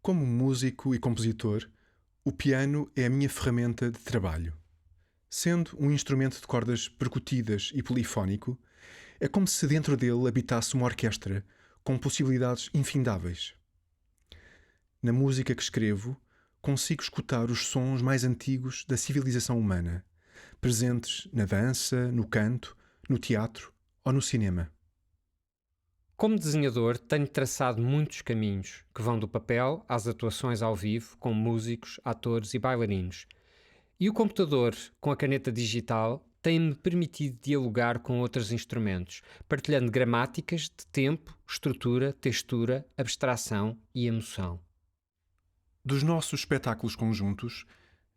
Como músico e compositor, o piano é a minha ferramenta de trabalho. Sendo um instrumento de cordas percutidas e polifónico, é como se dentro dele habitasse uma orquestra com possibilidades infindáveis. Na música que escrevo, consigo escutar os sons mais antigos da civilização humana, presentes na dança, no canto, no teatro ou no cinema. Como desenhador, tenho traçado muitos caminhos, que vão do papel às atuações ao vivo, com músicos, atores e bailarinos. E o computador, com a caneta digital, tem-me permitido dialogar com outros instrumentos, partilhando gramáticas de tempo, estrutura, textura, abstração e emoção. Dos nossos espetáculos conjuntos,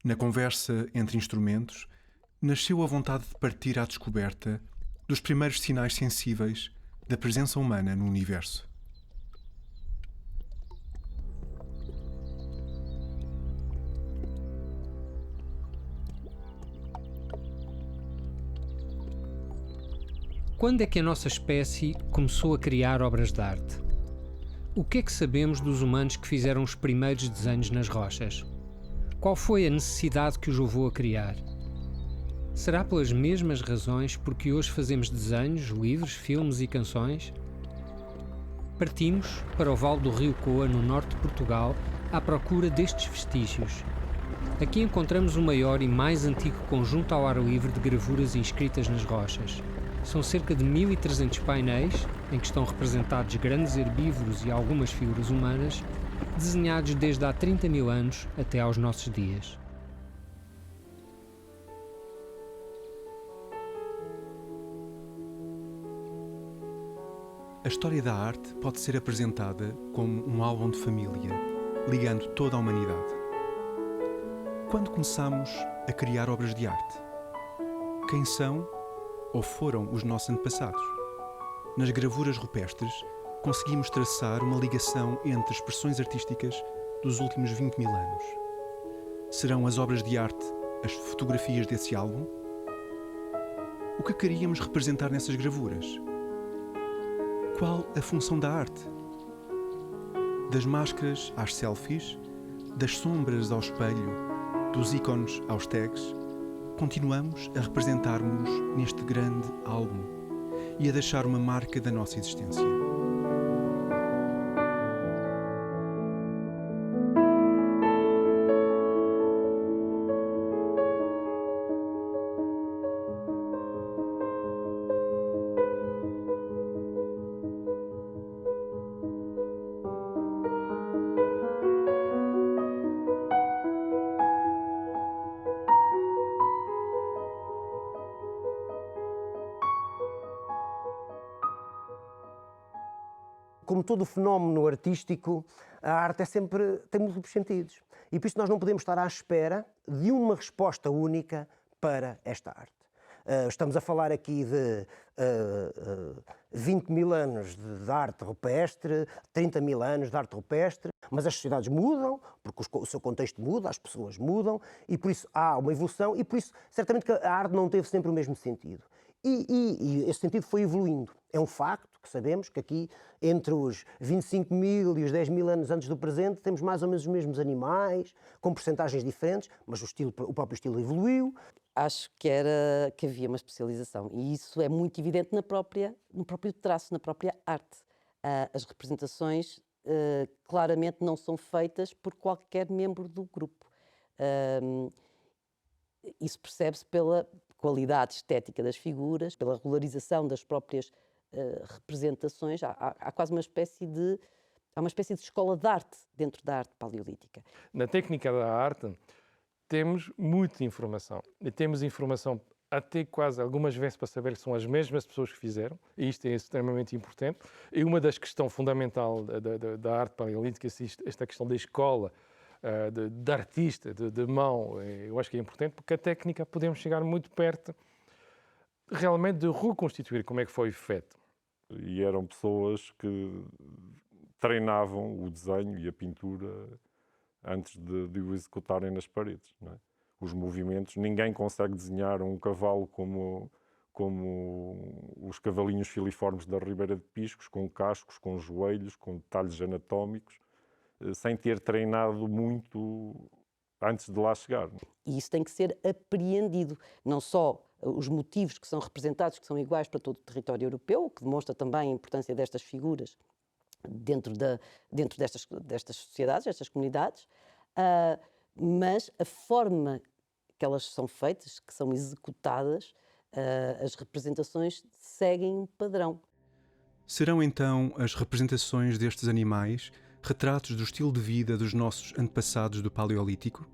na conversa entre instrumentos, nasceu a vontade de partir à descoberta dos primeiros sinais sensíveis da presença humana no universo. Quando é que a nossa espécie começou a criar obras de arte? O que é que sabemos dos humanos que fizeram os primeiros desenhos nas rochas? Qual foi a necessidade que os levou a criar? Será pelas mesmas razões porque hoje fazemos desenhos, livros, filmes e canções? Partimos para o Vale do Rio Coa, no norte de Portugal, à procura destes vestígios. Aqui encontramos o maior e mais antigo conjunto ao ar livre de gravuras inscritas nas rochas. São cerca de 1300 painéis, em que estão representados grandes herbívoros e algumas figuras humanas, desenhados desde há 30 mil anos até aos nossos dias. A história da arte pode ser apresentada como um álbum de família, ligando toda a humanidade. Quando começamos a criar obras de arte? Quem são ou foram os nossos antepassados? Nas gravuras rupestres, conseguimos traçar uma ligação entre expressões artísticas dos últimos 20 mil anos. Serão as obras de arte as fotografias desse álbum? O que queríamos representar nessas gravuras? Qual a função da arte? Das máscaras às selfies, das sombras ao espelho, dos ícones aos tags, continuamos a representar-nos neste grande álbum e a deixar uma marca da nossa existência. Como todo fenómeno artístico, a arte tem múltiplos sentidos. E por isso nós não podemos estar à espera de uma resposta única para esta arte. Estamos a falar aqui de 20 mil anos de arte rupestre, 30 mil anos de arte rupestre, mas as sociedades mudam, porque o seu contexto muda, as pessoas mudam, e por isso há uma evolução, e por isso certamente que a arte não teve sempre o mesmo sentido. E esse sentido foi evoluindo. É um facto que sabemos que aqui, entre os 25 mil e os 10 mil anos antes do presente, temos mais ou menos os mesmos animais, com percentagens diferentes, mas o próprio estilo evoluiu. Acho que havia uma especialização, e isso é muito evidente no próprio traço, na própria arte. As representações claramente não são feitas por qualquer membro do grupo. Isso percebe-se pela qualidade estética das figuras, pela regularização das próprias representações. Há quase uma espécie de escola de arte dentro da arte paleolítica. Na técnica da arte temos muita informação, e temos informação até quase algumas vezes para saber que são as mesmas pessoas que fizeram, e isto é extremamente importante. E uma das questões fundamentais da arte paleolítica é esta questão da escola, de artista, de mão. Eu acho que é importante, porque a técnica podemos chegar muito perto realmente de reconstituir como é que foi feito. E eram pessoas que treinavam o desenho e a pintura antes de o executarem nas paredes, não é? Os movimentos, ninguém consegue desenhar um cavalo como os cavalinhos filiformes da Ribeira de Piscos, com cascos, com joelhos, com detalhes anatómicos, sem ter treinado muito antes de lá chegar. E isso tem que ser apreendido, não só os motivos que são representados, que são iguais para todo o território europeu, o que demonstra também a importância destas figuras dentro destas sociedades, destas comunidades, mas a forma que elas são feitas, que são executadas, as representações seguem um padrão. Serão então as representações destes animais retratos do estilo de vida dos nossos antepassados do Paleolítico?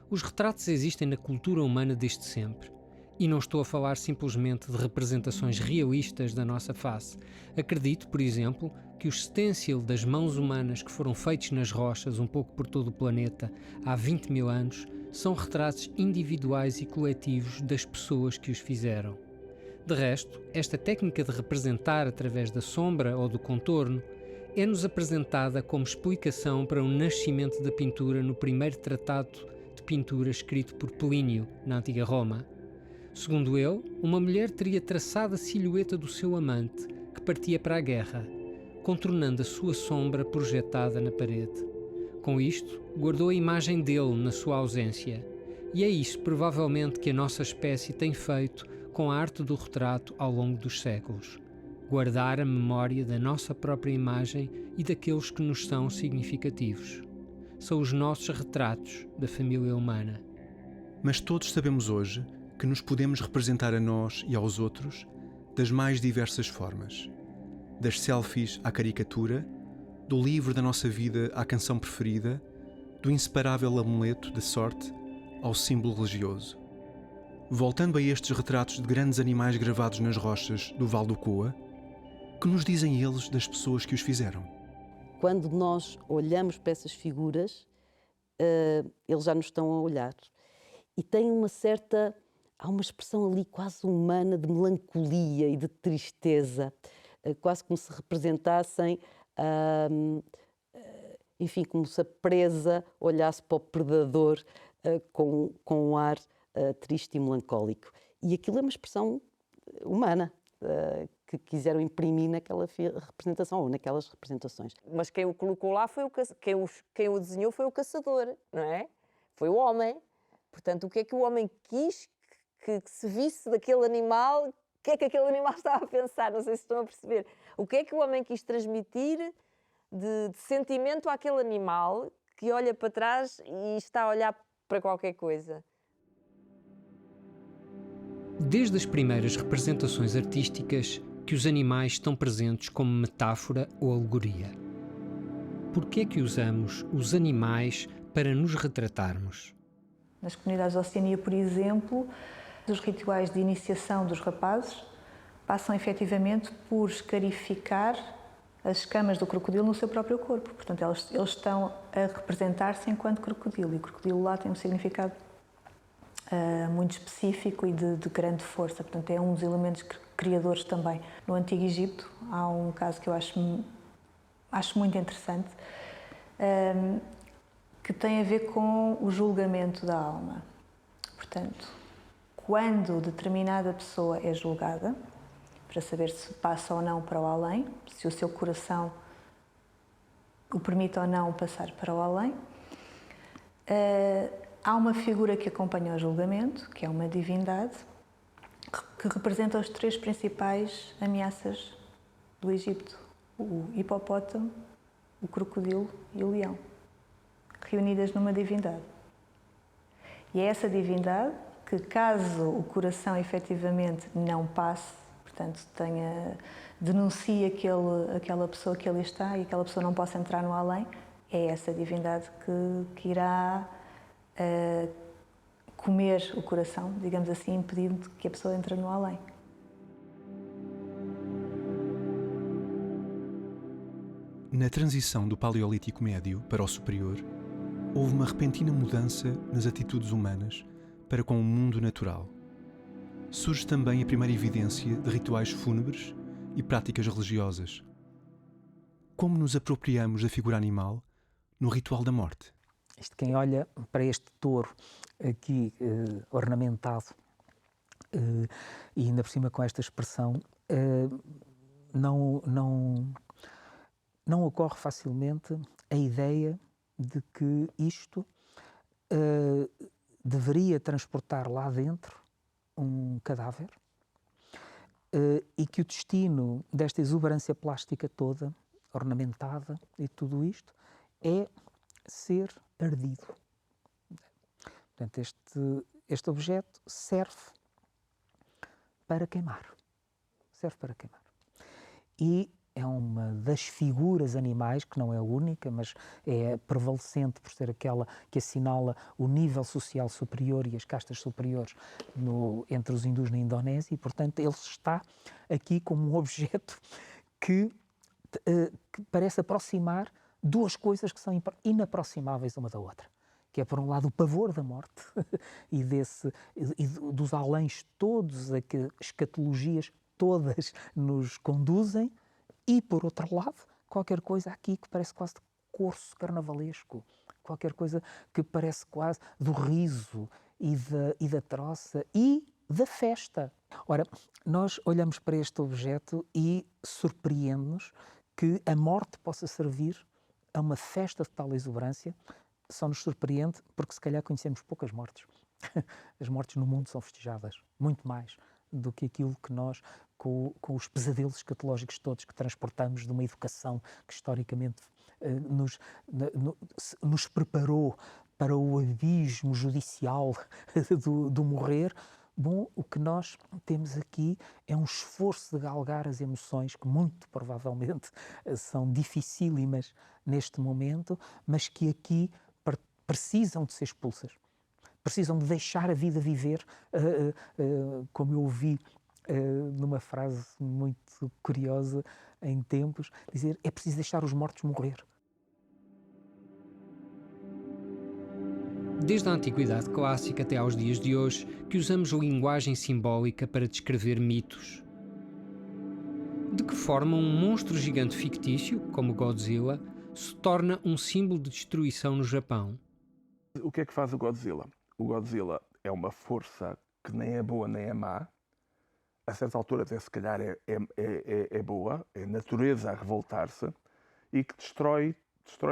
Os retratos existem na cultura humana desde sempre. E não estou a falar simplesmente de representações realistas da nossa face. Acredito, por exemplo, que os stencil das mãos humanas que foram feitos nas rochas um pouco por todo o planeta há 20 mil anos são retratos individuais e coletivos das pessoas que os fizeram. De resto, esta técnica de representar através da sombra ou do contorno é-nos apresentada como explicação para o nascimento da pintura no primeiro tratado de pintura escrito por Plínio, na antiga Roma. Segundo ele, uma mulher teria traçado a silhueta do seu amante, que partia para a guerra, contornando a sua sombra projetada na parede. Com isto, guardou a imagem dele na sua ausência. E é isso, provavelmente, que a nossa espécie tem feito com a arte do retrato ao longo dos séculos. Guardar a memória da nossa própria imagem e daqueles que nos são significativos. São os nossos retratos da família humana. Mas todos sabemos hoje que nos podemos representar a nós e aos outros das mais diversas formas. Das selfies à caricatura, do livro da nossa vida à canção preferida, do inseparável amuleto da sorte ao símbolo religioso. Voltando a estes retratos de grandes animais gravados nas rochas do Val do Coa, que nos dizem eles das pessoas que os fizeram? Quando nós olhamos para essas figuras, eles já nos estão a olhar. E tem há uma expressão ali quase humana de melancolia e de tristeza, quase como se representassem, enfim, como se a presa olhasse para o predador com um ar triste e melancólico. E aquilo é uma expressão humana que quiseram imprimir naquela representação ou naquelas representações. Mas quem o colocou lá foi quem o desenhou foi o caçador, não é? Foi o homem. Portanto, o que é que o homem quis que se visse daquele animal? O que é que aquele animal estava a pensar? Não sei se estão a perceber. O que é que o homem quis transmitir de sentimento àquele animal que olha para trás e está a olhar para qualquer coisa? Desde as primeiras representações artísticas que os animais estão presentes como metáfora ou alegoria. Por que é que usamos os animais para nos retratarmos? Nas comunidades da Oceania, por exemplo, os rituais de iniciação dos rapazes passam efetivamente por escarificar as escamas do crocodilo no seu próprio corpo. Portanto, eles estão a representar-se enquanto crocodilo. E o crocodilo lá tem um significado muito específico e de grande força. Portanto, é um dos elementos criadores também. No Antigo Egito, há um caso que eu acho muito interessante, que tem a ver com o julgamento da alma. Portanto, quando determinada pessoa é julgada, para saber se passa ou não para o além, se o seu coração o permite ou não passar para o além, há uma figura que acompanha o julgamento, que é uma divindade, que representa as três principais ameaças do Egito: o hipopótamo, o crocodilo e o leão, reunidas numa divindade. E é essa divindade que, caso o coração efetivamente não passe, portanto, denuncie aquela pessoa que ali está e aquela pessoa não possa entrar no além, é essa divindade que irá comer o coração, digamos assim, impedindo que a pessoa entre no além. Na transição do Paleolítico Médio para o Superior, houve uma repentina mudança nas atitudes humanas para com o mundo natural. Surge também a primeira evidência de rituais fúnebres e práticas religiosas. Como nos apropriamos da figura animal no ritual da morte? Quem olha para este touro aqui ornamentado e ainda por cima com esta expressão, não ocorre facilmente a ideia de que isto deveria transportar lá dentro um cadáver e que o destino desta exuberância plástica toda, ornamentada e tudo isto, é ser ardido. Portanto, este objeto serve para queimar. Serve para queimar. E é uma das figuras animais, que não é a única, mas é prevalecente por ser aquela que assinala o nível social superior e as castas superiores entre os hindus na Indonésia, e, portanto, ele está aqui como um objeto que parece aproximar duas coisas que são inaproximáveis uma da outra. Que é, por um lado, o pavor da morte e dos aléns todos a que escatologias todas nos conduzem, e, por outro lado, qualquer coisa aqui que parece quase de corso carnavalesco, qualquer coisa que parece quase do riso e da troça e da festa. Ora, nós olhamos para este objeto e surpreende-nos que a morte possa servir a uma festa de tal exuberância. Só nos surpreende porque se calhar conhecemos poucas mortes. As mortes no mundo são festejadas, muito mais do que aquilo que nós, com os pesadelos escatológicos todos que transportamos de uma educação que historicamente nos preparou para o abismo judicial do morrer. Bom, o que nós temos aqui é um esforço de galgar as emoções que muito provavelmente são dificílimas neste momento, mas que aqui precisam de ser expulsas. Precisam de deixar a vida viver, como eu ouvi numa frase muito curiosa em tempos, dizer: é preciso deixar os mortos morrer. Desde a Antiguidade Clássica até aos dias de hoje, que usamos linguagem simbólica para descrever mitos. De que forma um monstro gigante fictício, como Godzilla, se torna um símbolo de destruição no Japão? O que é que faz o Godzilla? O Godzilla é uma força que nem é boa nem é má. A certa altura até se calhar é boa, é a natureza a revoltar-se e que destrói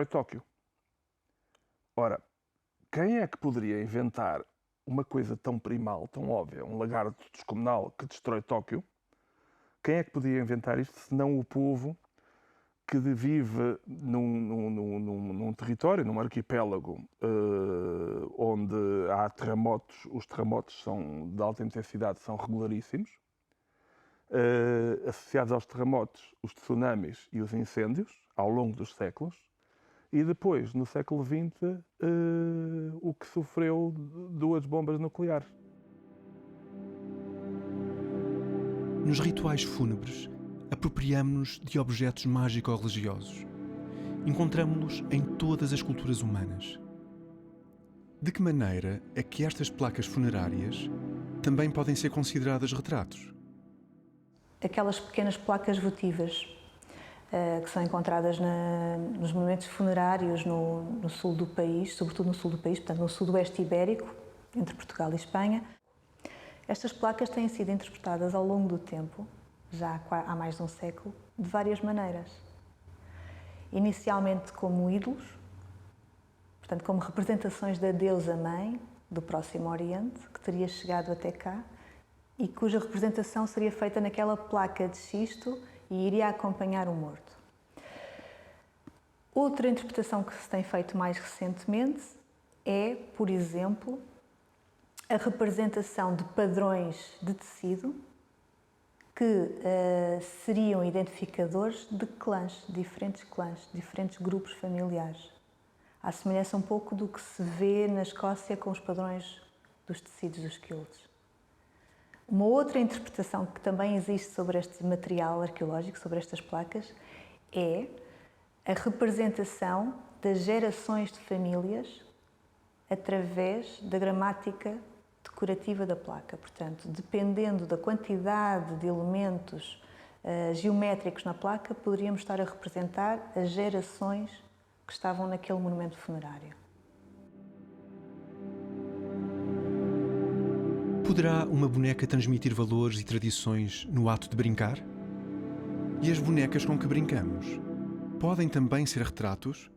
Tóquio. Ora, quem é que poderia inventar uma coisa tão primal, tão óbvia, um lagarto descomunal que destrói Tóquio? Quem é que podia inventar isto senão o povo que vive num território, num arquipélago, onde há terremotos? Os terremotos são de alta intensidade, são regularíssimos. Associados aos terremotos, os tsunamis e os incêndios, ao longo dos séculos. E depois, no século XX, o que sofreu 2 bombas nucleares. Nos rituais fúnebres, apropriamo-nos de objetos mágico-religiosos. Encontramo-los em todas as culturas humanas. De que maneira é que estas placas funerárias também podem ser consideradas retratos? Aquelas pequenas placas votivas que são encontradas nos monumentos funerários no sul do país, sobretudo no sul do país, portanto no sudoeste ibérico, entre Portugal e Espanha. Estas placas têm sido interpretadas ao longo do tempo, já há mais de um século, de várias maneiras. Inicialmente como ídolos, portanto como representações da deusa-mãe do Próximo Oriente, que teria chegado até cá, e cuja representação seria feita naquela placa de xisto e iria acompanhar o morto. Outra interpretação que se tem feito mais recentemente é, por exemplo, a representação de padrões de tecido que seriam identificadores de clãs, diferentes grupos familiares. À semelhança um pouco do que se vê na Escócia com os padrões dos tecidos dos quilts. Uma outra interpretação que também existe sobre este material arqueológico, sobre estas placas, é a representação das gerações de famílias através da gramática decorativa da placa. Portanto, dependendo da quantidade de elementos geométricos na placa, poderíamos estar a representar as gerações que estavam naquele monumento funerário. Poderá uma boneca transmitir valores e tradições no ato de brincar? E as bonecas com que brincamos podem também ser retratos?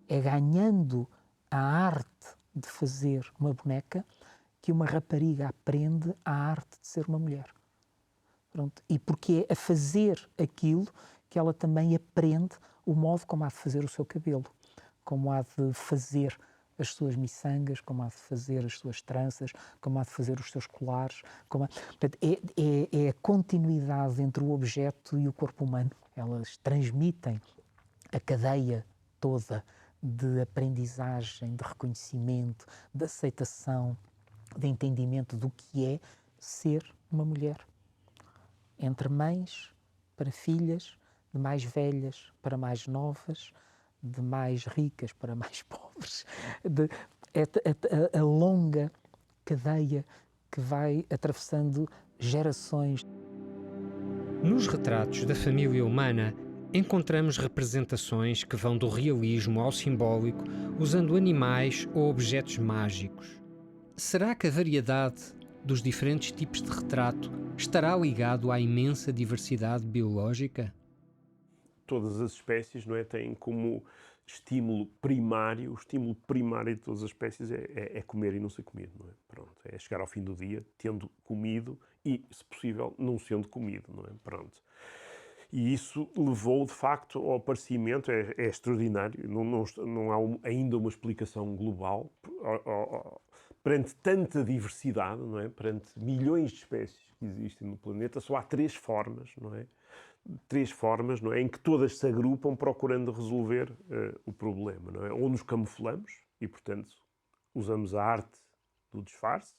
É ganhando a arte de fazer uma boneca que uma rapariga aprende a arte de ser uma mulher. Pronto. E porque é a fazer aquilo que ela também aprende o modo como há de fazer o seu cabelo, como há de fazer as suas miçangas, como há de fazer as suas tranças, como há de fazer os seus colares. Portanto, é a continuidade entre o objeto e o corpo humano. Elas transmitem a cadeia toda de aprendizagem, de reconhecimento, de aceitação, de entendimento do que é ser uma mulher. Entre mães para filhas, de mais velhas para mais novas, de mais ricas para mais pobres, a longa cadeia que vai atravessando gerações. Nos retratos da família humana, encontramos representações que vão do realismo ao simbólico, usando animais ou objetos mágicos. Será que a variedade dos diferentes tipos de retrato estará ligado à imensa diversidade biológica? Todas as espécies, não é, têm como estímulo primário, o estímulo primário de todas as espécies é comer e não ser comido, não é? Pronto, é chegar ao fim do dia tendo comido e, se possível, não sendo comido, não é? Pronto. E isso levou, de facto, ao aparecimento, é extraordinário, não há ainda uma explicação global perante tanta diversidade, não é? Perante milhões de espécies que existem no planeta, só há 3 formas, não é? 3 formas, não é? Em que todas se agrupam procurando resolver o problema, não é? Ou nos camuflamos e, portanto, usamos a arte do disfarce,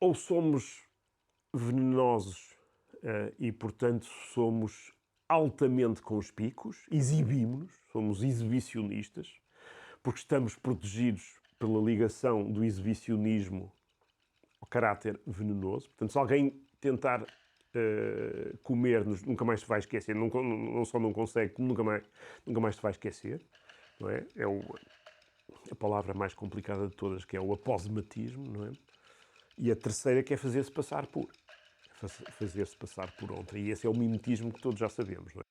ou somos venenosos e, portanto, somos altamente conspícuos, exibimos-nos, somos exibicionistas, porque estamos protegidos pela ligação do exibicionismo ao caráter venenoso. Portanto, se alguém tentar comer-nos, nunca mais se vai esquecer, não só não consegue, como nunca mais se vai esquecer, não é? É a palavra mais complicada de todas, que é o aposematismo, não é? E a terceira, que é fazer-se passar por outra. E esse é o mimetismo que todos já sabemos, não é?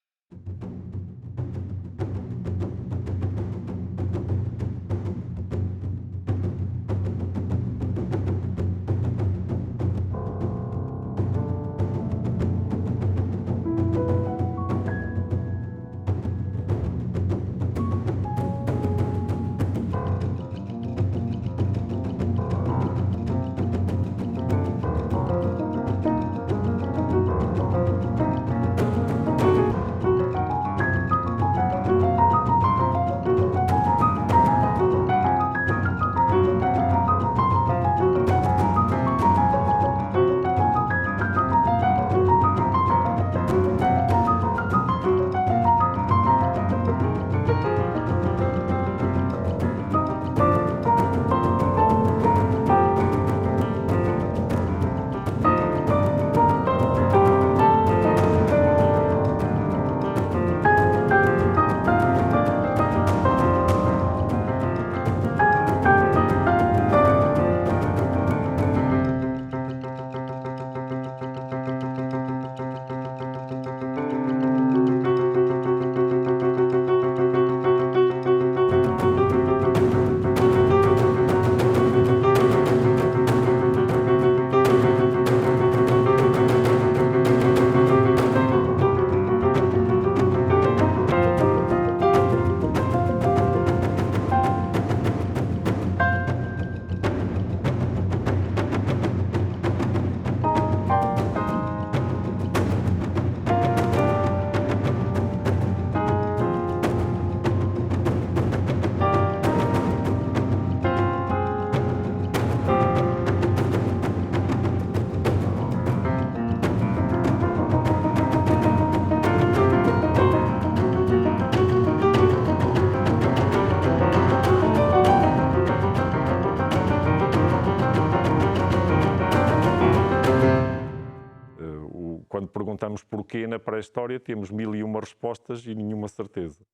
Quando perguntamos porquê na pré-história, temos 1001 respostas e nenhuma certeza.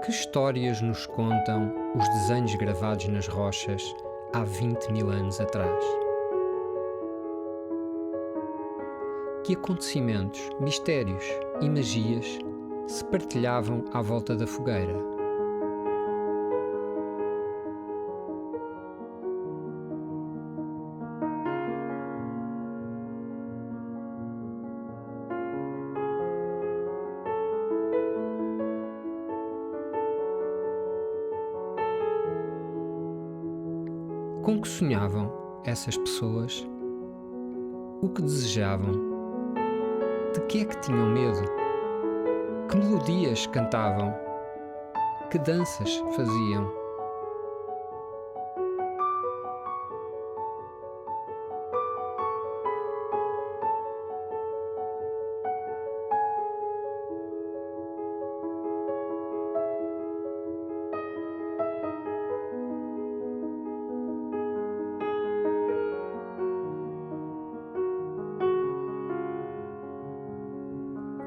Que histórias nos contam os desenhos gravados nas rochas há 20.000 anos atrás? Que acontecimentos, mistérios e magias se partilhavam à volta da fogueira? Com que sonhavam essas pessoas? O que desejavam? De que é que tinham medo? Que melodias cantavam? Que danças faziam?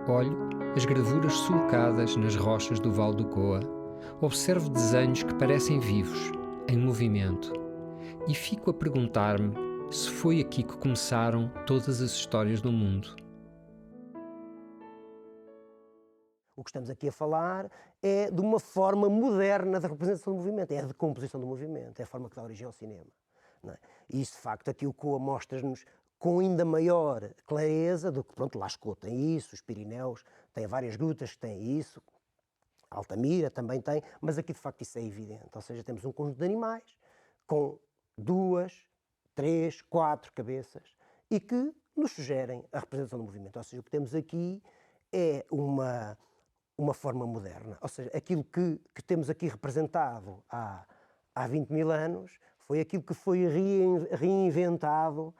Olho as gravuras sulcadas nas rochas do Vale do Coa, observo desenhos que parecem vivos, em movimento, e fico a perguntar-me se foi aqui que começaram todas as histórias do mundo. O que estamos aqui a falar é de uma forma moderna da representação do movimento, é a decomposição do movimento, é a forma que dá origem ao cinema. Não é? E isso, de facto, aqui o Coa mostra-nos com ainda maior clareza do que, pronto, Lascaux tem isso, os Pirineus têm várias grutas que têm isso, Altamira também tem, mas aqui, de facto, isso é evidente. Ou seja, temos um conjunto de animais com 2, 3, 4 cabeças e que nos sugerem a representação do movimento. Ou seja, o que temos aqui é uma forma moderna. Ou seja, aquilo que temos aqui representado há 20.000 anos foi aquilo que foi reinventado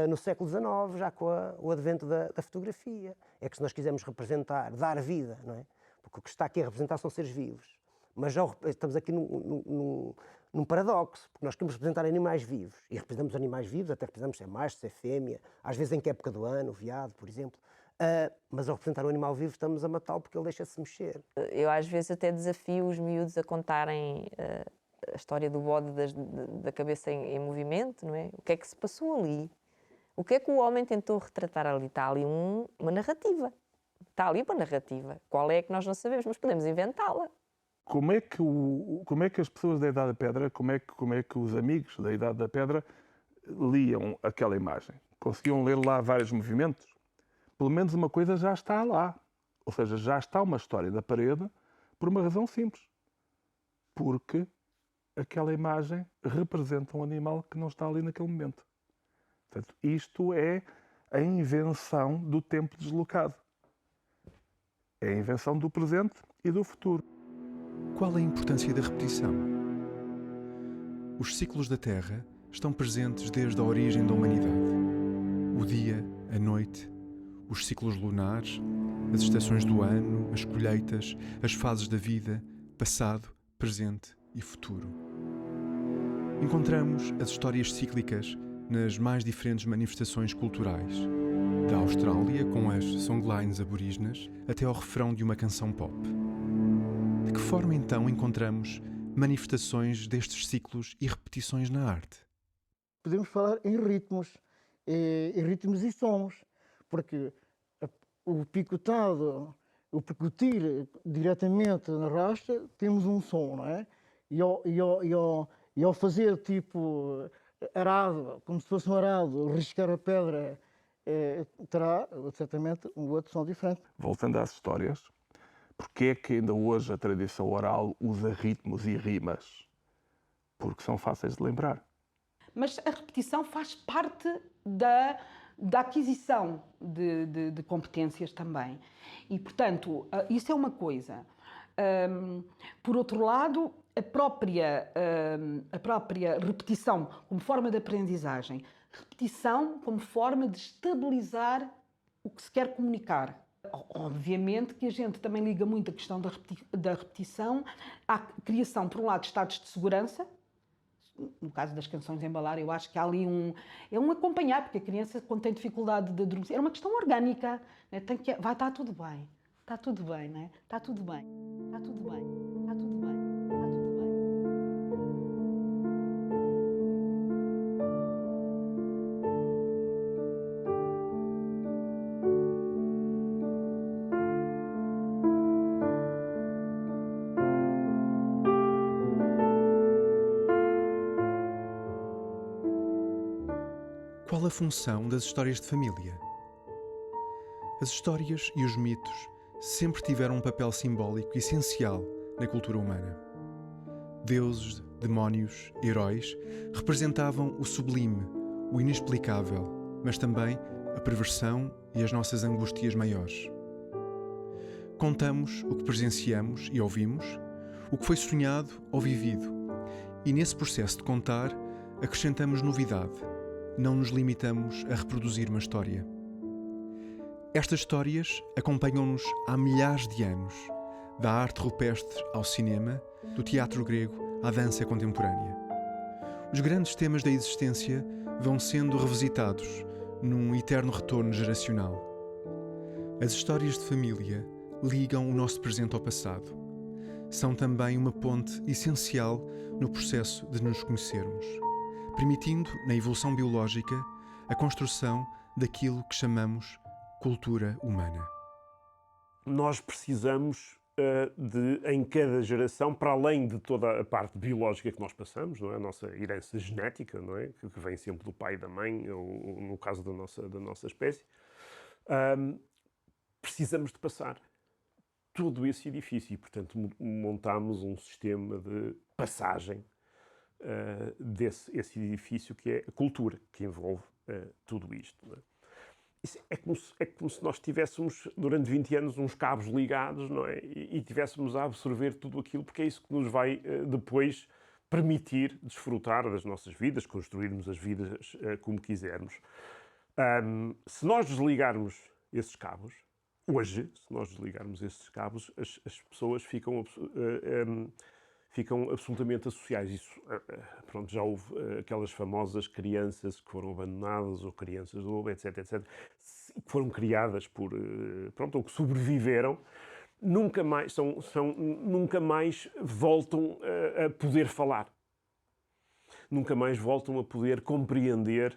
no século XIX, já com o advento da fotografia. É que se nós quisermos representar, dar vida, não é? Porque o que está aqui a representar são seres vivos. Mas já estamos aqui num paradoxo, porque nós queremos representar animais vivos. E representamos animais vivos, até representamos se é macho, se é fêmea, às vezes em que época do ano, o veado, por exemplo. Mas ao representar um animal vivo estamos a matá-lo porque ele deixa-se mexer. Eu às vezes até desafio os miúdos a contarem a história do bode da cabeça em movimento, não é? O que é que se passou ali? O que é que o homem tentou retratar ali? Está ali uma narrativa. Está ali uma narrativa. Qual é que nós não sabemos, mas podemos inventá-la. Como é que as pessoas da Idade da Pedra, como é que os amigos da Idade da Pedra liam aquela imagem? Conseguiam ler lá vários movimentos? Pelo menos uma coisa já está lá. Ou seja, já está uma história da parede por uma razão simples. Porque aquela imagem representa um animal que não está ali naquele momento. Portanto, isto é a invenção do tempo deslocado. É a invenção do presente e do futuro. Qual a importância da repetição? Os ciclos da Terra estão presentes desde a origem da humanidade. O dia, a noite, os ciclos lunares, as estações do ano, as colheitas, as fases da vida, passado, presente e futuro. Encontramos as histórias cíclicas nas mais diferentes manifestações culturais, da Austrália com as songlines aborígenas até ao refrão de uma canção pop. De que forma então encontramos manifestações destes ciclos e repetições na arte? Podemos falar em ritmos e sons, porque o picotado, o percutir diretamente na rocha, temos um som, não é? E ao fazer tipo arado, como se fosse um arado, riscar a pedra, terá certamente um outro som diferente. Voltando às histórias, porque é que ainda hoje a tradição oral usa ritmos e rimas? Porque são fáceis de lembrar. Mas a repetição faz parte da aquisição de competências também. E, portanto, isso é uma coisa. Por outro lado, a própria repetição como forma de aprendizagem, repetição como forma de estabilizar o que se quer comunicar. Obviamente que a gente também liga muito a questão da repetição à criação, por um lado, de estados de segurança. No caso das canções em Embalar, eu acho que há ali um acompanhar, porque a criança, quando tem dificuldade de adormecer, é uma questão orgânica, né? Vai estar tudo bem, está tudo bem, né? Está tudo bem, está tudo bem. Qual a função das histórias de família? As histórias e os mitos sempre tiveram um papel simbólico essencial na cultura humana. Deuses, demónios, heróis representavam o sublime, o inexplicável, mas também a perversão e as nossas angústias maiores. Contamos o que presenciamos e ouvimos, o que foi sonhado ou vivido, e nesse processo de contar acrescentamos novidade, não nos limitamos a reproduzir uma história. Estas histórias acompanham-nos há milhares de anos, da arte rupestre ao cinema, do teatro grego à dança contemporânea. Os grandes temas da existência vão sendo revisitados num eterno retorno geracional. As histórias de família ligam o nosso presente ao passado. São também uma ponte essencial no processo de nos conhecermos, permitindo, na evolução biológica, a construção daquilo que chamamos cultura humana. Nós precisamos em cada geração, para além de toda a parte biológica que nós passamos, não é? A nossa herança genética, não é? Que vem sempre do pai e da mãe, ou no caso da nossa espécie, precisamos de passar todo esse edifício e, portanto, montamos um sistema de passagem esse edifício que é a cultura, que envolve tudo isto. Não é? É como se nós tivéssemos, durante 20 anos, uns cabos ligados, não é? E tivéssemos a absorver tudo aquilo, porque é isso que nos vai depois permitir desfrutar das nossas vidas, construirmos as vidas como quisermos. Se nós desligarmos esses cabos, hoje, se nós desligarmos esses cabos, as pessoas ficam absolutamente associais. Isso, pronto, já houve aquelas famosas crianças que foram abandonadas, ou crianças do lobo, etc, etc, que foram criadas ou que sobreviveram, nunca mais voltam a poder falar. Nunca mais voltam a poder compreender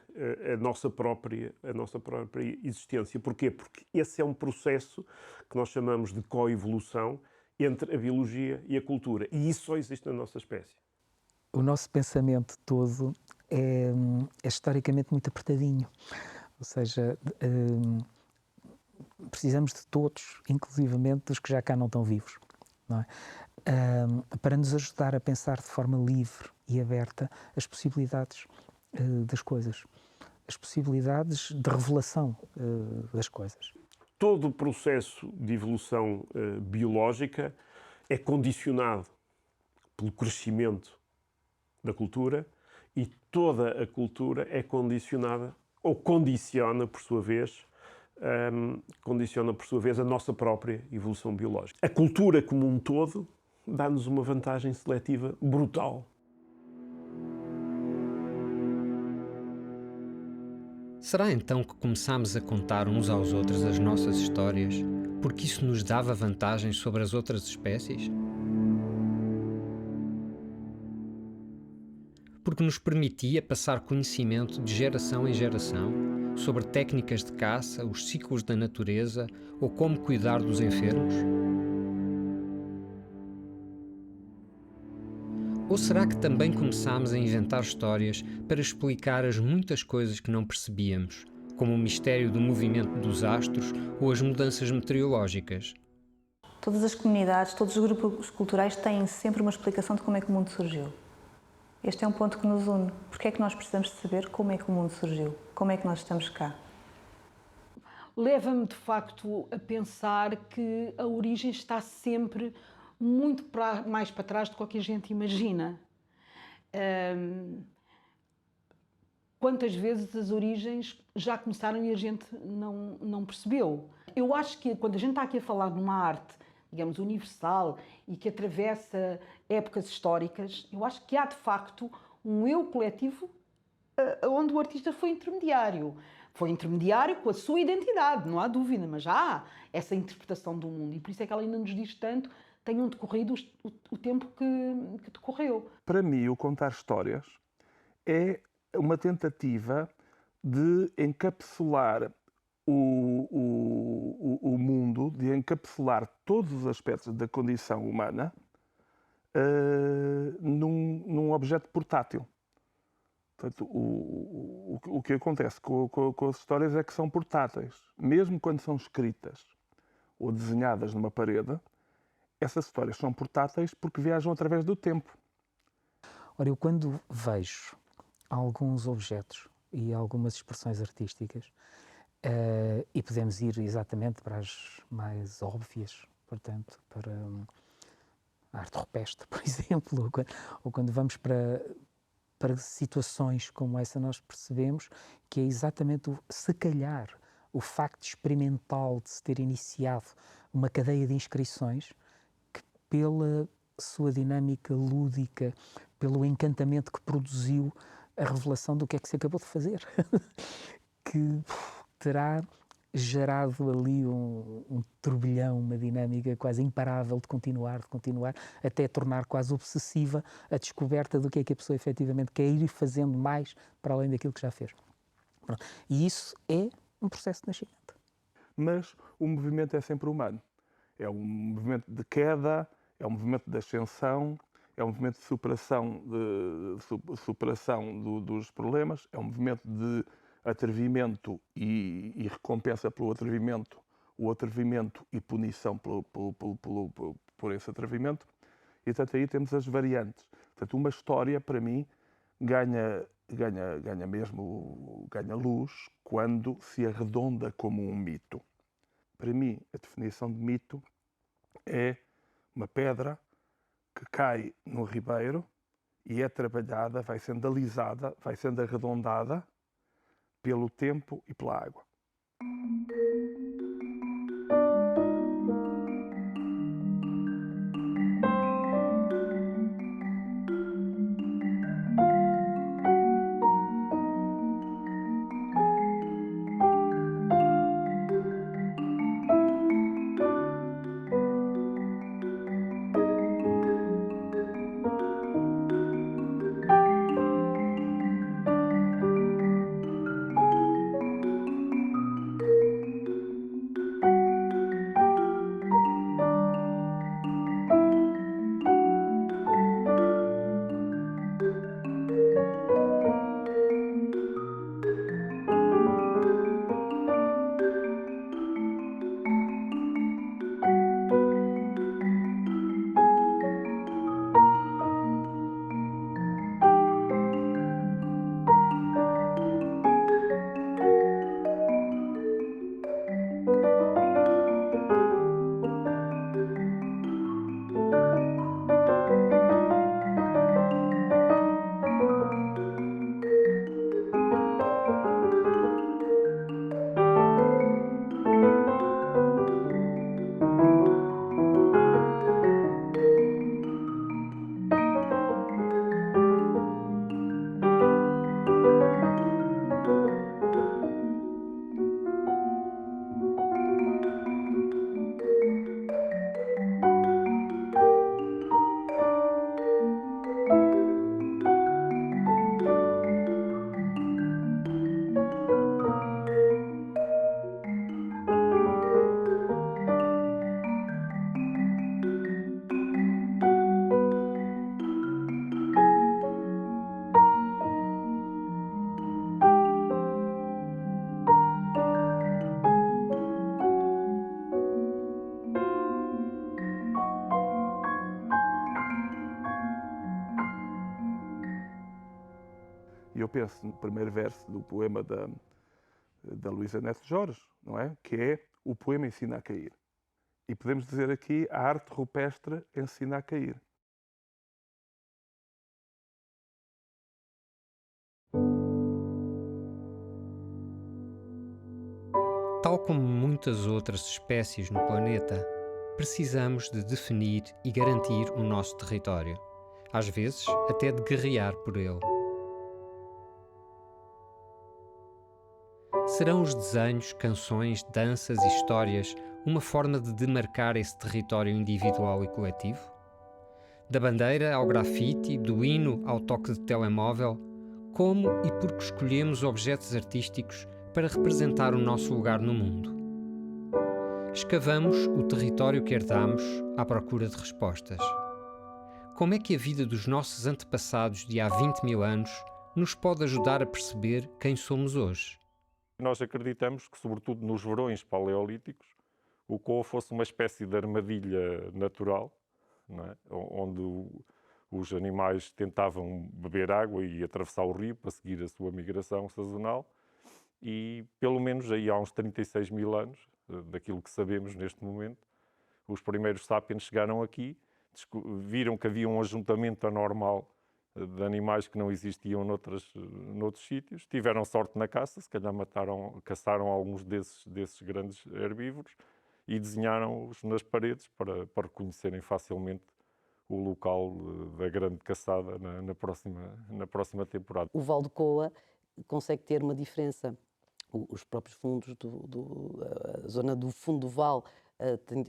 a nossa própria existência. Porquê? Porque esse é um processo que nós chamamos de coevolução entre a biologia e a cultura. E isso só existe na nossa espécie. O nosso pensamento todo é historicamente muito apertadinho. Ou seja, precisamos de todos, inclusivamente dos que já cá não estão vivos, não é? Para nos ajudar a pensar de forma livre e aberta as possibilidades das coisas, as possibilidades de revelação das coisas. Todo o processo de evolução biológica é condicionado pelo crescimento da cultura e toda a cultura é condicionada, ou condiciona, por sua vez, a nossa própria evolução biológica. A cultura como um todo dá-nos uma vantagem seletiva brutal. Será então que começámos a contar uns aos outros as nossas histórias porque isso nos dava vantagens sobre as outras espécies? Porque nos permitia passar conhecimento de geração em geração sobre técnicas de caça, os ciclos da natureza ou como cuidar dos enfermos? Ou será que também começámos a inventar histórias para explicar as muitas coisas que não percebíamos, como o mistério do movimento dos astros ou as mudanças meteorológicas? Todas as comunidades, todos os grupos culturais têm sempre uma explicação de como é que o mundo surgiu. Este é um ponto que nos une. Porque é que nós precisamos de saber como é que o mundo surgiu? Como é que nós estamos cá? Leva-me, de facto, a pensar que a origem está sempre muito mais para trás do que a gente imagina. Quantas vezes as origens já começaram e a gente não percebeu? Eu acho que quando a gente está aqui a falar de uma arte, digamos, universal e que atravessa épocas históricas, eu acho que há, de facto, um eu coletivo onde o artista foi intermediário. Foi intermediário com a sua identidade, não há dúvida, mas já há essa interpretação do mundo e por isso é que ela ainda nos diz tanto, tenham decorrido o tempo que decorreu. Para mim, o contar histórias é uma tentativa de encapsular o mundo, de encapsular todos os aspectos da condição humana num objeto portátil. Portanto, o que acontece com as histórias é que são portáteis. Mesmo quando são escritas ou desenhadas numa parede, essas histórias são portáteis porque viajam através do tempo. Ora, eu quando vejo alguns objetos e algumas expressões artísticas, e podemos ir exatamente para as mais óbvias, portanto, para a arte rupestre, por exemplo, ou quando vamos para situações como essa, nós percebemos que é exatamente, se calhar, o facto experimental de se ter iniciado uma cadeia de inscrições que, pela sua dinâmica lúdica, pelo encantamento que produziu a revelação do que é que se acabou de fazer, que terá gerado ali um turbilhão, uma dinâmica quase imparável de continuar, até tornar quase obsessiva a descoberta do que é que a pessoa efetivamente quer ir fazendo mais para além daquilo que já fez. Pronto. E isso é um processo de nascimento. Mas o movimento é sempre humano. É um movimento de queda, é um movimento de ascensão, é um movimento de superação dos problemas, é um movimento de atrevimento e recompensa pelo atrevimento, o atrevimento e punição por esse atrevimento. E, portanto, aí temos as variantes. Portanto, uma história, para mim, ganha luz quando se arredonda como um mito. Para mim, a definição de mito é uma pedra que cai no ribeiro e é trabalhada, vai sendo alisada, vai sendo arredondada pelo tempo e pela água. E eu penso no primeiro verso do poema da Luísa Neto Jorge, não é? Que é o poema ensina a cair. E podemos dizer aqui a arte rupestre ensina a cair. Tal como muitas outras espécies no planeta, precisamos de definir e garantir o nosso território, às vezes até de guerrear por ele. Serão os desenhos, canções, danças e histórias uma forma de demarcar esse território individual e coletivo? Da bandeira ao grafite, do hino ao toque de telemóvel, como e por que escolhemos objetos artísticos para representar o nosso lugar no mundo? Escavamos o território que herdamos à procura de respostas. Como é que a vida dos nossos antepassados de há 20 mil anos nos pode ajudar a perceber quem somos hoje? Nós acreditamos que, sobretudo nos verões paleolíticos, o Coa fosse uma espécie de armadilha natural, não é? Onde os animais tentavam beber água e atravessar o rio para seguir a sua migração sazonal. E, pelo menos aí há uns 36 mil anos, daquilo que sabemos neste momento, os primeiros sapiens chegaram aqui, viram que havia um ajuntamento anormal de animais que não existiam noutros sítios, tiveram sorte na caça, se calhar caçaram alguns desses grandes herbívoros e desenharam-os nas paredes para reconhecerem facilmente o local da grande caçada na próxima temporada. O Val do Coa consegue ter uma diferença. Os próprios fundos, a zona do fundo do Val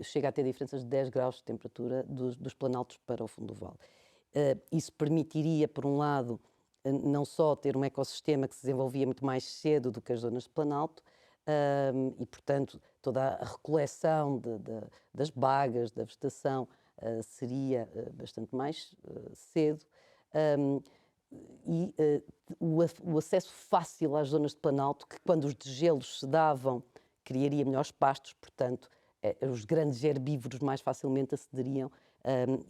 chega a ter diferenças de 10 graus de temperatura dos planaltos para o fundo do Val. Isso permitiria, por um lado, não só ter um ecossistema que se desenvolvia muito mais cedo do que as zonas de planalto, e, portanto, toda a recoleção das bagas, da vegetação, seria bastante mais cedo. E o acesso fácil às zonas de planalto, que quando os degelos se davam, criaria melhores pastos, portanto, os grandes herbívoros mais facilmente acederiam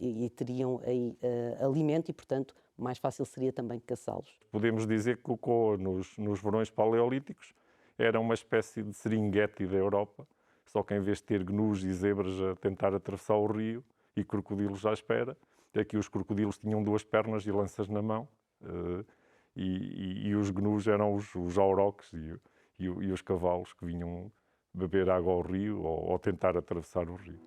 e teriam aí alimento e, portanto, mais fácil seria também caçá-los. Podemos dizer que o Coa, nos verões paleolíticos, era uma espécie de Serengeti da Europa, só que em vez de ter gnus e zebras a tentar atravessar o rio e crocodilos à espera, aqui os crocodilos tinham 2 pernas e lanças na mão, e os gnus eram os auroques e os cavalos que vinham beber água ao rio ou tentar atravessar o rio.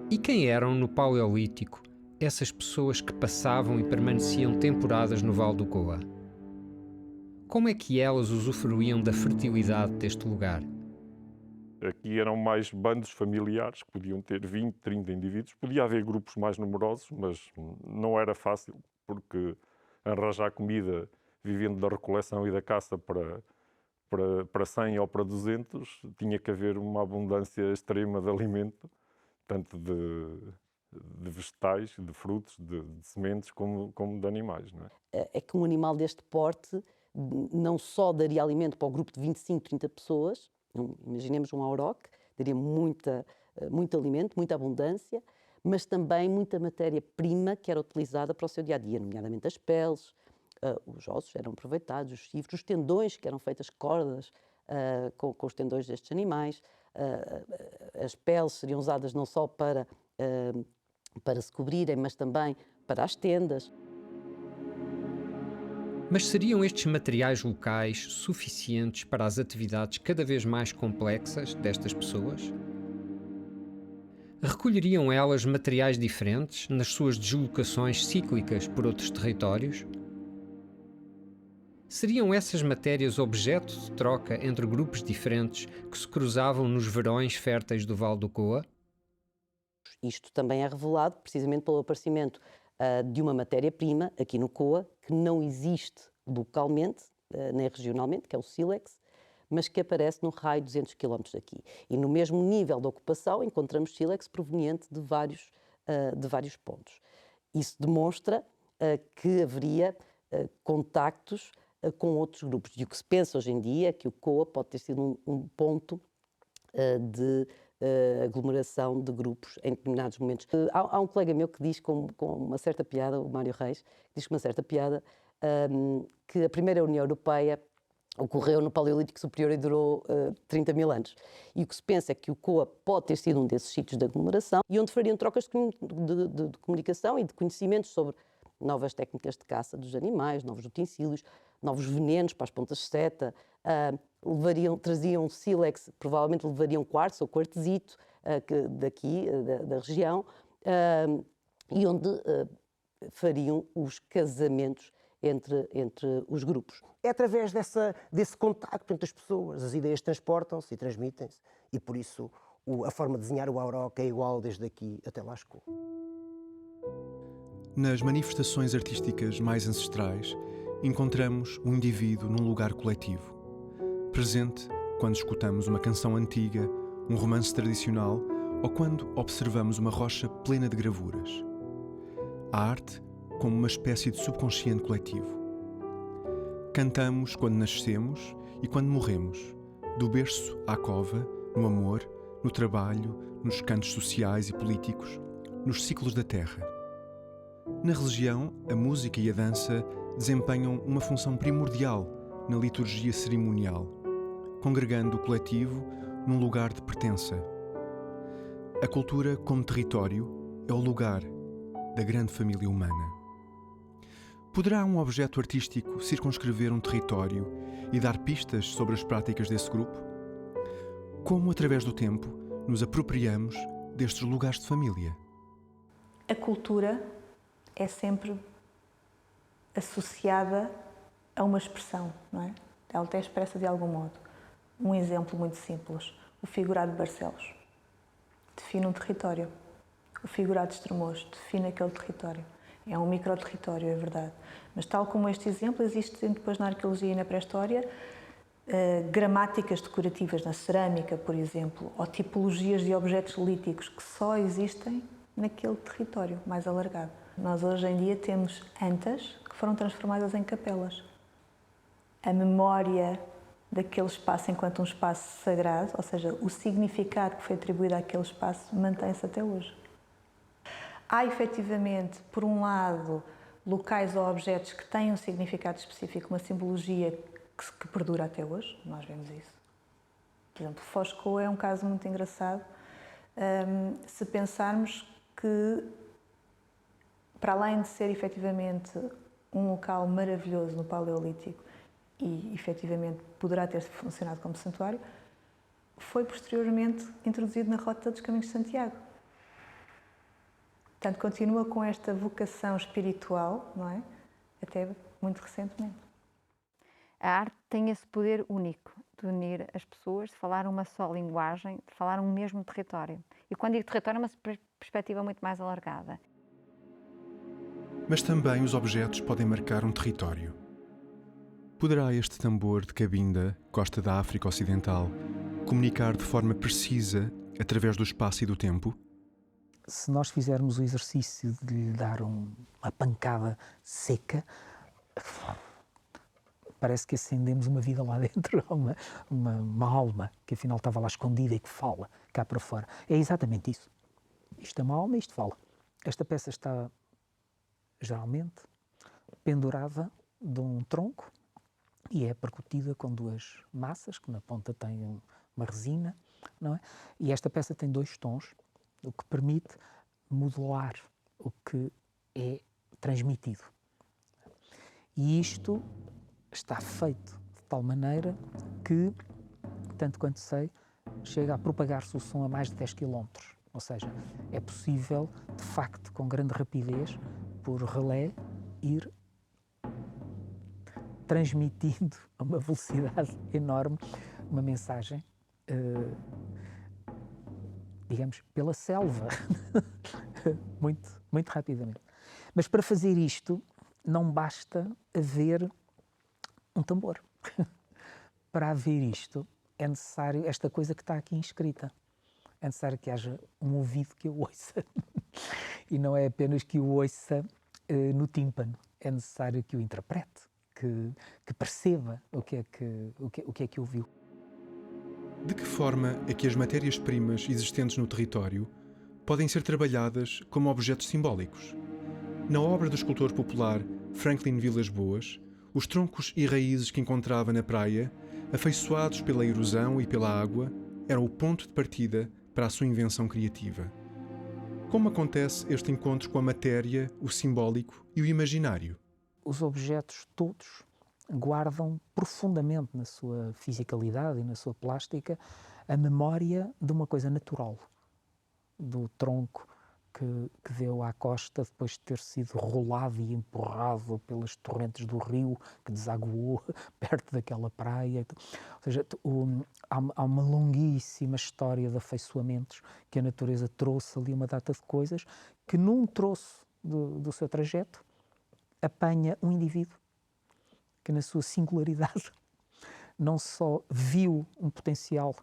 E quem eram no Paleolítico essas pessoas que passavam e permaneciam temporadas no Val do Coa? Como é que elas usufruíam da fertilidade deste lugar? Aqui eram mais bandos familiares, que podiam ter 20, 30 indivíduos. Podia haver grupos mais numerosos, mas não era fácil, porque arranjar comida vivendo da recoleção e da caça para 100 ou para 200, tinha que haver uma abundância extrema de alimento, tanto de vegetais, de frutos, de sementes, como de animais. Não é? É que um animal deste porte não só daria alimento para o grupo de 25, 30 pessoas, imaginemos um auroque, daria muito alimento, muita abundância, mas também muita matéria-prima que era utilizada para o seu dia-a-dia, nomeadamente as peles, os ossos eram aproveitados, os chifres, os tendões, que eram feitas cordas com os tendões destes animais, as peles seriam usadas não só para se cobrirem, mas também para as tendas. Mas seriam estes materiais locais suficientes para as atividades cada vez mais complexas destas pessoas? Recolheriam elas materiais diferentes nas suas deslocações cíclicas por outros territórios? Seriam essas matérias objeto de troca entre grupos diferentes que se cruzavam nos verões férteis do Val do Coa? Isto também é revelado precisamente pelo aparecimento de uma matéria-prima aqui no Coa que não existe localmente, nem regionalmente, que é o sílex, mas que aparece no raio de 200 km daqui. E no mesmo nível de ocupação encontramos sílex proveniente de vários pontos. Isso demonstra que haveria contactos com outros grupos. E o que se pensa hoje em dia é que o Coa pode ter sido um ponto de aglomeração de grupos em determinados momentos. Há um colega meu que diz com uma certa piada, o Mário Reis, diz com uma certa piada que a primeira União Europeia ocorreu no Paleolítico Superior e durou 30 mil anos. E o que se pensa é que o Coa pode ter sido um desses sítios de aglomeração e onde fariam trocas de comunicação e de conhecimentos sobre novas técnicas de caça dos animais, novos utensílios, novos venenos para as pontas de seta, traziam sílex, provavelmente levariam quartzo ou quartzito daqui, da região, e onde fariam os casamentos entre os grupos. É através desse contacto entre as pessoas, as ideias transportam-se e transmitem-se, e por isso a forma de desenhar o auroque é igual desde aqui até Lascaux. Nas manifestações artísticas mais ancestrais, encontramos o indivíduo num lugar coletivo, presente quando escutamos uma canção antiga, um romance tradicional ou quando observamos uma rocha plena de gravuras. A arte como uma espécie de subconsciente coletivo. Cantamos quando nascemos e quando morremos, do berço à cova, no amor, no trabalho, nos cantos sociais e políticos, nos ciclos da terra. Na religião, a música e a dança desempenham uma função primordial na liturgia cerimonial, congregando o coletivo num lugar de pertença. A cultura, como território, é o lugar da grande família humana. Poderá um objeto artístico circunscrever um território e dar pistas sobre as práticas desse grupo? Como, através do tempo, nos apropriamos destes lugares de família? A cultura é sempre associada a uma expressão, não é? Ela até expressa de algum modo. Um exemplo muito simples, o figurado de Barcelos define um território. O figurado de Estremoz define aquele território. É um microterritório, é verdade. Mas tal como este exemplo, existem depois na arqueologia e na pré-história gramáticas decorativas na cerâmica, por exemplo, ou tipologias de objetos líticos que só existem naquele território mais alargado. Nós hoje em dia temos antas que foram transformadas em capelas. A memória daquele espaço enquanto um espaço sagrado, ou seja, o significado que foi atribuído àquele espaço, mantém-se até hoje. Há, efetivamente, por um lado, locais ou objetos que têm um significado específico, uma simbologia que perdura até hoje, nós vemos isso. Por exemplo, Foscou é um caso muito engraçado, se pensarmos que, para além de ser, efetivamente, um local maravilhoso no Paleolítico e, efetivamente, poderá ter funcionado como santuário, foi posteriormente introduzido na Rota dos Caminhos de Santiago. Portanto, continua com esta vocação espiritual, não é? Até muito recentemente. A arte tem esse poder único de unir as pessoas, de falar uma só linguagem, de falar um mesmo território. E quando digo território, é uma perspectiva muito mais alargada. Mas também os objetos podem marcar um território. Poderá este tambor de Cabinda, costa da África Ocidental, comunicar de forma precisa através do espaço e do tempo? Se nós fizermos o exercício de lhe dar uma pancada seca, parece que acendemos uma vida lá dentro, uma alma que afinal estava lá escondida e que fala cá para fora. É exatamente isso. Isto é uma alma e isto fala. Esta peça está geralmente pendurada de um tronco e é percutida com duas massas, que na ponta tem uma resina, não é? E esta peça tem 2 tons, o que permite modular o que é transmitido. E isto está feito de tal maneira que, tanto quanto sei, chega a propagar-se o som a mais de 10 km. Ou seja, é possível, de facto, com grande rapidez, por relé, ir transmitindo a uma velocidade enorme uma mensagem, digamos, pela selva, muito rapidamente. Mas para fazer isto, não basta haver um tambor. Para haver isto, é necessário esta coisa que está aqui inscrita. É necessário que haja um ouvido que o ouça. E não é apenas que o ouça no tímpano. É necessário que o interprete, que perceba o que é que ouviu. De que forma é que as matérias-primas existentes no território podem ser trabalhadas como objetos simbólicos? Na obra do escultor popular Franklin Vilas Boas, os troncos e raízes que encontrava na praia, afeiçoados pela erosão e pela água, eram o ponto de partida para a sua invenção criativa. Como acontece este encontro com a matéria, o simbólico e o imaginário? Os objetos todos guardam profundamente na sua fisicalidade e na sua plástica a memória de uma coisa natural, do tronco que deu à costa depois de ter sido rolado e empurrado pelas torrentes do rio que desaguou perto daquela praia. Ou seja, há uma longuíssima história de afeiçoamentos que a natureza trouxe ali uma data de coisas que num troço do seu trajeto apanha um indivíduo que na sua singularidade não só viu um potencial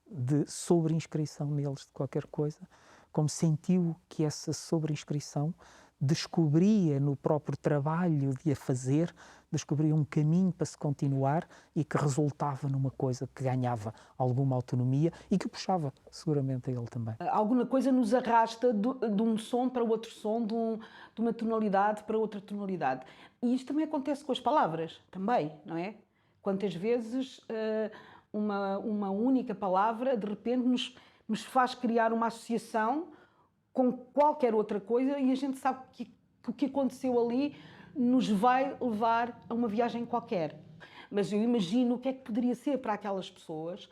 de sobreinscrição neles de qualquer coisa, como sentiu que essa sobreinscrição descobria no próprio trabalho de a fazer, descobria um caminho para se continuar e que resultava numa coisa que ganhava alguma autonomia e que puxava seguramente a ele também. Alguma coisa nos arrasta de um som para outro som, de uma tonalidade para outra tonalidade. E isto também acontece com as palavras, também, não é? Quantas vezes uma única palavra, de repente, nos faz criar uma associação com qualquer outra coisa e a gente sabe que o que aconteceu ali nos vai levar a uma viagem qualquer. Mas eu imagino o que é que poderia ser para aquelas pessoas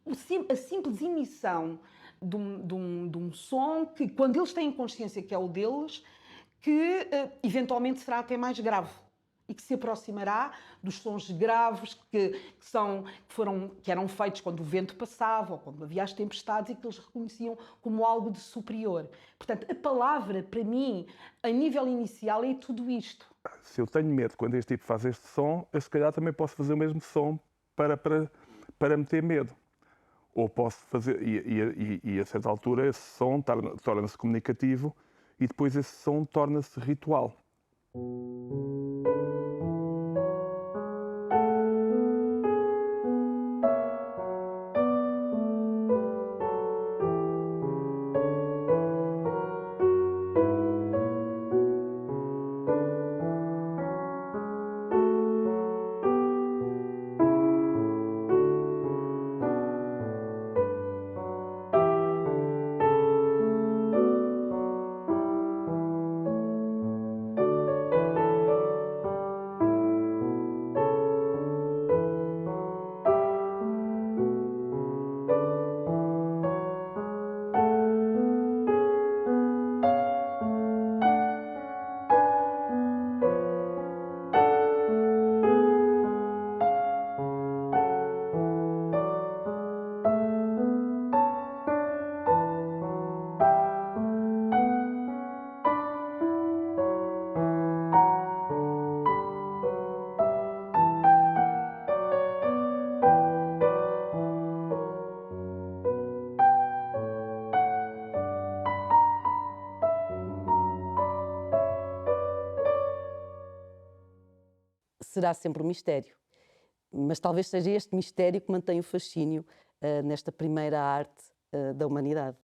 a simples emissão de um som que, quando eles têm consciência que é o deles, que eventualmente será até mais grave e que se aproximará dos sons graves que eram feitos quando o vento passava ou quando havia as tempestades e que eles reconheciam como algo de superior. Portanto, a palavra, para mim, a nível inicial, é tudo isto. Se eu tenho medo quando este tipo faz este som, eu se calhar também posso fazer o mesmo som para me ter medo. Ou posso fazer, e a certa altura esse som torna-se comunicativo e depois esse som torna-se ritual. Será sempre um mistério, mas talvez seja este mistério que mantém o fascínio nesta primeira arte da humanidade.